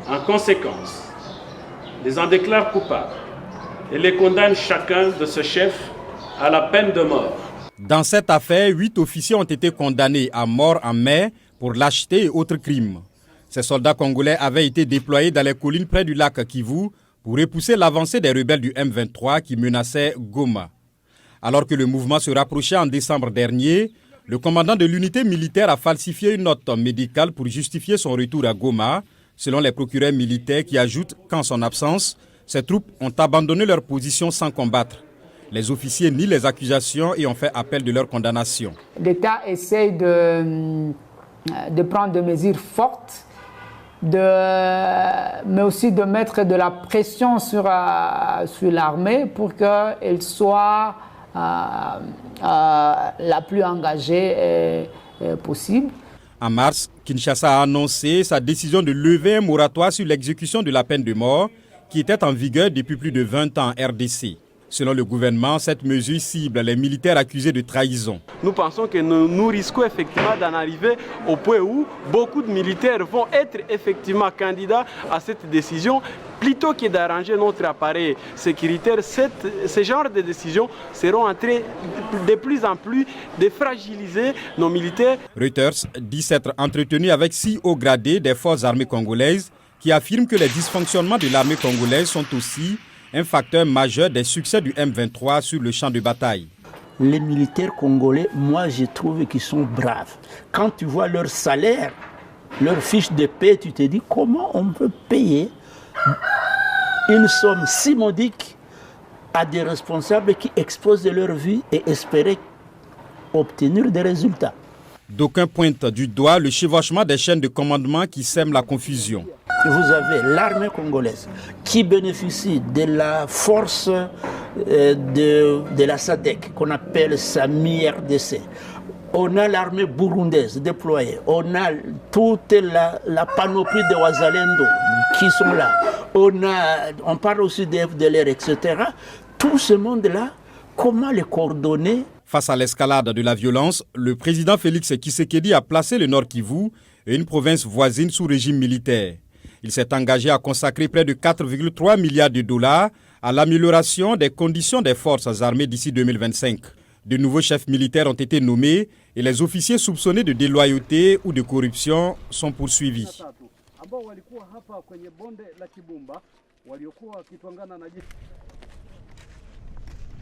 En conséquence, les en déclarent coupables et les condamnent chacun de ce chef à la peine de mort. Dans cette affaire, 8 officiers ont été condamnés à mort en mai pour lâcheté et autres crimes. Ces soldats congolais avaient été déployés dans les collines près du lac Kivu pour repousser l'avancée des rebelles du M23 qui menaçaient Goma. Alors que le mouvement se rapprochait en décembre dernier, le commandant de l'unité militaire a falsifié une note médicale pour justifier son retour à Goma, selon les procureurs militaires qui ajoutent qu'en son absence, ces troupes ont abandonné leur position sans combattre. Les officiers nient les accusations et ont fait appel de leur condamnation. L'État essaie de prendre des mesures fortes, mais aussi de mettre de la pression sur l'armée pour qu'elle soit la plus engagée possible. En mars, Kinshasa a annoncé sa décision de lever un moratoire sur l'exécution de la peine de mort qui était en vigueur depuis plus de 20 ans en RDC. Selon le gouvernement, cette mesure cible les militaires accusés de trahison. Nous pensons que nous risquons effectivement d'en arriver au point où beaucoup de militaires vont être effectivement candidats à cette décision. Plutôt que d'arranger notre appareil sécuritaire, ce genre de décisions seront en train de plus en plus de fragiliser nos militaires. Reuters dit s'être entretenu avec 6 hauts gradés des forces armées congolaises qui affirment que les dysfonctionnements de l'armée congolaise sont aussi un facteur majeur des succès du M23 sur le champ de bataille. Les militaires congolais, moi je trouve qu'ils sont braves. Quand tu vois leur salaire, leur fiche de paie, tu te dis comment on peut payer une somme si modique à des responsables qui exposent leur vie et espérer obtenir des résultats. D'aucuns pointent du doigt le chevauchement des chaînes de commandement qui sèment la confusion. Vous avez l'armée congolaise qui bénéficie de la force de la SADC qu'on appelle SAMI-RDC. On a l'armée burundaise déployée. On a toute la panoplie de Wazalendo qui sont là. On parle aussi de FDLR, etc. Tout ce monde-là, comment les coordonner? Face à l'escalade de la violence, le président Félix Tshisekedi a placé le Nord Kivu et une province voisine sous régime militaire. Il s'est engagé à consacrer près de 4,3 milliards de dollars à l'amélioration des conditions des forces armées d'ici 2025. De nouveaux chefs militaires ont été nommés et les officiers soupçonnés de déloyauté ou de corruption sont poursuivis.